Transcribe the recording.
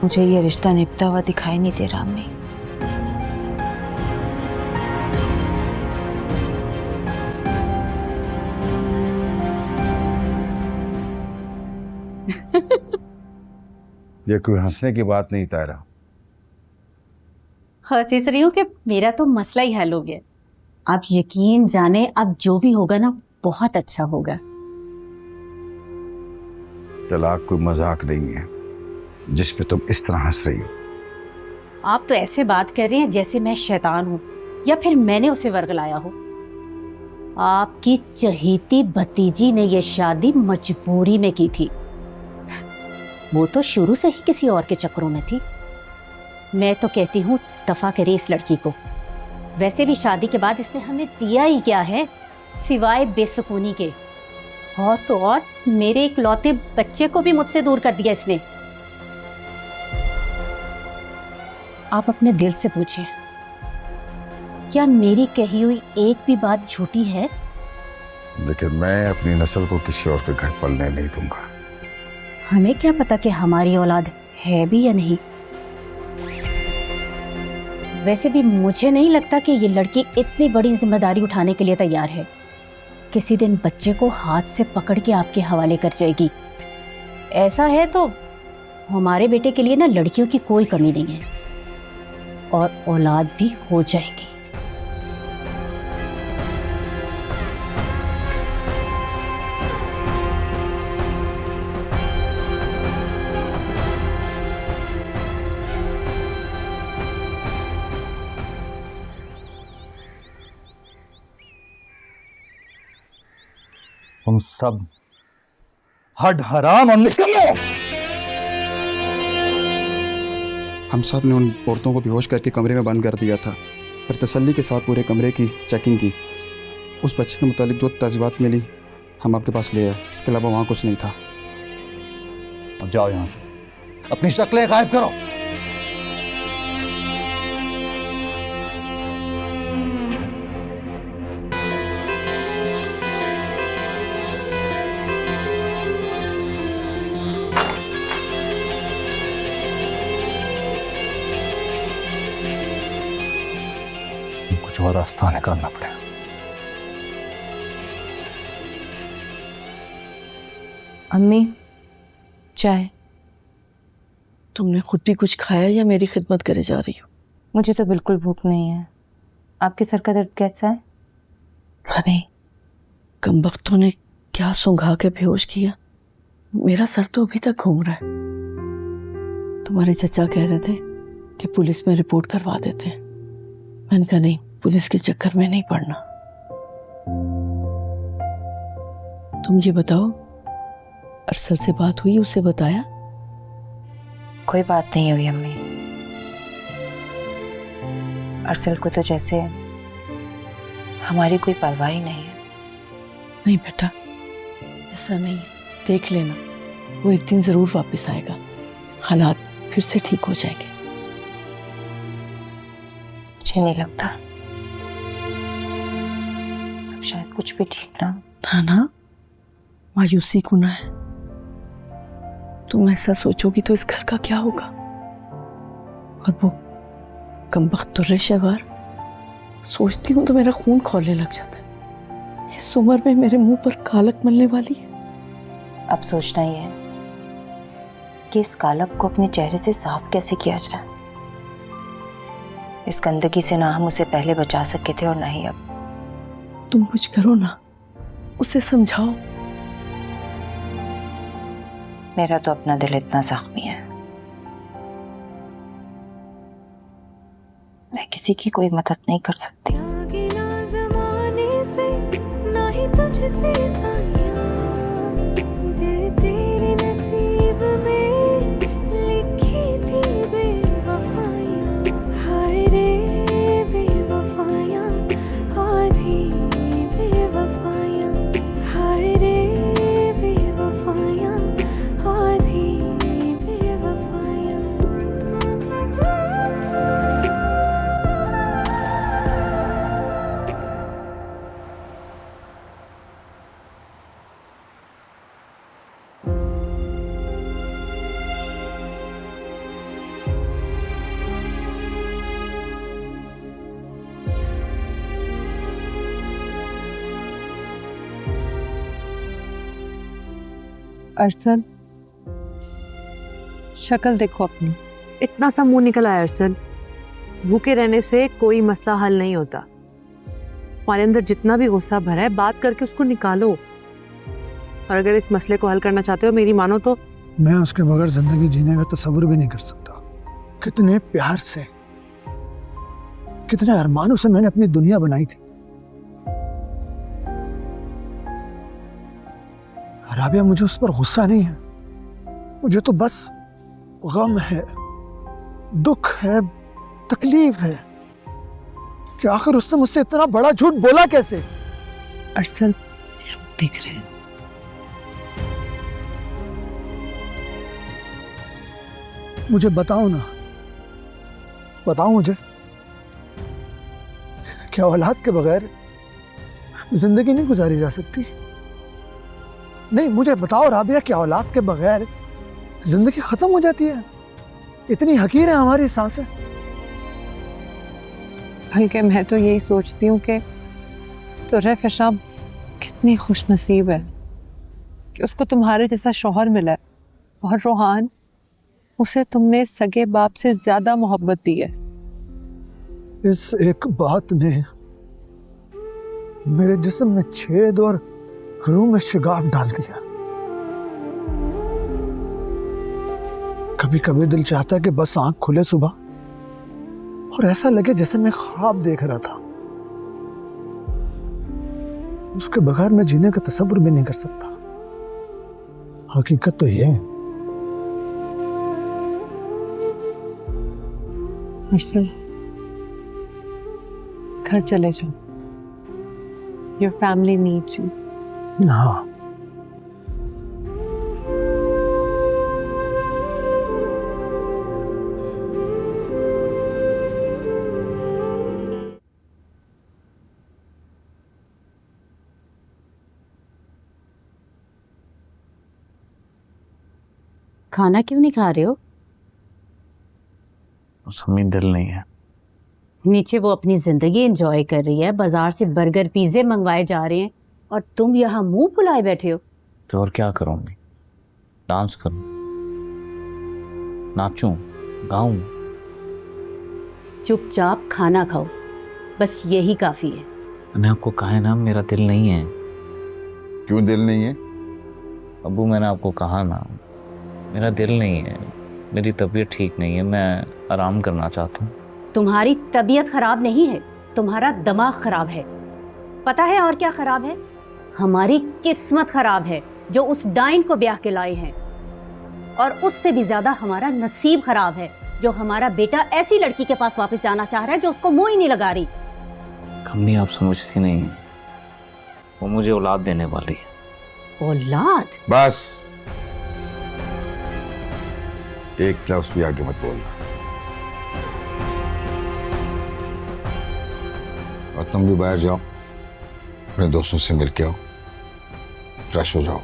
मुझे ये रिश्ता निभता हुआ दिखाई नहीं दे रहा अम्मी। ये कोई हंसने की बात नहीं तायरा। हंस रही हूँ कि मेरा तो मसला ही हल हो गया। आप यकीन जाने अब जो भी होगा ना बहुत अच्छा होगा। तलाक कोई मजाक नहीं है जिस पे तुम इस तरह हंस रही हो। आप तो ऐसे बात कर रहे हैं जैसे मैं शैतान हूँ या फिर मैंने उसे वर्गलाया हो। आपकी चहेती भतीजी ने यह शादी मजबूरी में की थी। वो तो शुरू से ही किसी और के चक्करों में थी। मैं तो कहती हूँ दफा करे इस लड़की को। वैसे भी शादी के बाद इसने हमें दिया ही क्या है सिवाय बेसुकूनी के। और तो और मेरे इकलौते बच्चे को भी मुझसे दूर कर दिया इसने। आप अपने दिल से पूछिए, क्या मेरी कही हुई एक भी बात झूठी है? लेकिन मैं अपनी नस्ल को किसी और के घर पलने नहीं दूंगा। हमें क्या पता कि हमारी औलाद है भी या नहीं। वैसे भी मुझे नहीं लगता कि ये लड़की इतनी बड़ी जिम्मेदारी उठाने के लिए तैयार है। किसी दिन बच्चे को हाथ से पकड़ के आपके हवाले कर जाएगी। ऐसा है तो हमारे बेटे के लिए ना लड़कियों की कोई कमी नहीं है और औलाद भी हो जाएगी। तुम सब हड हराम और निकलो। हम सब ने उन औरतों को बेहोश करके कमरे में बंद कर दिया था। फिर तसल्ली के साथ पूरे कमरे की चेकिंग की। उस बच्चे के मुतालिक जो तस्वीरात मिली हम आपके पास ले आए। इसके अलावा वहाँ कुछ नहीं था। अब जाओ यहाँ से, अपनी शक्लें गायब करो। कुछ और रास्ता निकालना पड़ेगा। अम्मी चाय। तुमने खुद भी कुछ खाया या मेरी खिदमत करे जा रही हो? मुझे तो बिल्कुल भूख नहीं है। आपके सर का दर्द कैसा है? नहीं, कमबख्तों ने क्या सूंघा के बेहोश किया। मेरा सर तो अभी तक घूम रहा है। तुम्हारे चचा कह रहे थे कि पुलिस में रिपोर्ट करवा देते हैं। मैंने कहा नहीं, पुलिस के चक्कर में नहीं पड़ना। तुम ये बताओ, अरसल से बात हुई? उसे बताया? कोई बात नहीं हुई अम्मी। अरसल को तो जैसे हमारी कोई परवाह ही नहीं है। नहीं बेटा, ऐसा नहीं है। देख लेना, वो एक दिन जरूर वापस आएगा। हालात फिर से ठीक हो जाएंगे। मुझे नहीं लगता। अब शायद कुछ भी ठीक ना हो। ना ना, मायूसी गुनाह है। तुम ऐसा सोचोगी तो इस घर का क्या होगा? और वो कमबख्त तुर्रे शहवार, सोचती हूँ तो मेरा खून खौलने लग जाता है। इस उम्र में मेरे मुंह पर कालक मलने वाली है। अब सोचना ही है कि इस कालक को अपने चेहरे से साफ कैसे किया जाए। इस गंदगी से ना हम उसे पहले बचा सके थे और ना ही अब। तुम कुछ करो ना, उसे समझाओ। मेरा तो अपना दिल इतना जख्मी है, मैं किसी की कोई मदद नहीं कर सकती। अरसन, शक्ल देखो अपनी, इतना सा मुंह निकला है अरसन। भूखे रहने से कोई मसला हल नहीं होता। हमारे अंदर जितना भी गुस्सा भरा है, बात करके उसको निकालो। और अगर इस मसले को हल करना चाहते हो, मेरी मानो तो मैं उसके बगैर जिंदगी जीने का तस्वुर भी नहीं कर सकता। कितने प्यार से, कितने अरमानों से मैंने अपनी दुनिया बनाई थी। राबिया, मुझे उस पर गुस्सा नहीं है, मुझे तो बस गम है, दुख है, तकलीफ है कि आखिर उसने मुझसे इतना बड़ा झूठ बोला कैसे। अरसल दिख रहे हैं। मुझे बताओ ना, बताओ मुझे, क्या औलाद के बगैर जिंदगी नहीं गुजारी जा सकती? नहीं, मुझे बताओ राबिया, क्या औलाद के बगैर जिंदगी खत्म हो जाती है? इतनी हकीर है हमारी सांसें। बल्कि मैं तो यही सोचती हूँ कि तुर्रे फिशाब कितनी खुश नसीब है कि उसको तुम्हारे जैसा शौहर मिला है, और रोहान, उसे तुमने सगे बाप से ज्यादा मोहब्बत दी है। इस एक बात ने मेरे जिस्म में छेद और रूह में शिगाफ डाल दिया। कभी कभी दिल चाहता है कि बस आंख खुले सुबह और ऐसा लगे जैसे मैं ख्वाब देख रहा था। उसके बगैर मैं जीने का तस्वुर भी नहीं कर सकता। हकीकत तो ये है। अरसल, घर चले जाओ। Your family needs you. हाँ, खाना क्यों नहीं खा रहे हो? मम्मी दिल नहीं है। नीचे वो अपनी जिंदगी एंजॉय कर रही है, बाजार से बर्गर पिज्जे मंगवाए जा रहे हैं, और तुम यहाँ मुंह फुलाए बैठे हो। तो और क्या करूँगी? डांस करूँ, नाचूं, गाऊं? चुपचाप खाना खाओ, बस यही काफी है। मैंने आपको कहा है ना, मेरा दिल नहीं है। क्यों दिल नहीं है? अब्बू, मैंने आपको कहा ना, मेरा दिल नहीं है, मेरी तबीयत ठीक नहीं है, मैं आराम करना चाहता हूँ। तुम्हारी तबीयत खराब नहीं है, तुम्हारा दिमाग खराब है। पता है और क्या खराब है? हमारी किस्मत खराब है जो उस डाइन को ब्याह के लाए हैं, और उससे भी ज्यादा हमारा नसीब खराब है जो हमारा बेटा ऐसी लड़की के पास वापस जाना चाह रहा है जो उसको मुंह ही नहीं लगा रही। अम्मी, आप समझती नहीं हैं, वो मुझे औलाद देने वाली है। औलाद? बस एक लफ्ज भी आगे मत बोलना। और तुम भी बाहर जाओ, अपने दोस्तों से मिल के आओ, फ्रेश हो जाओ।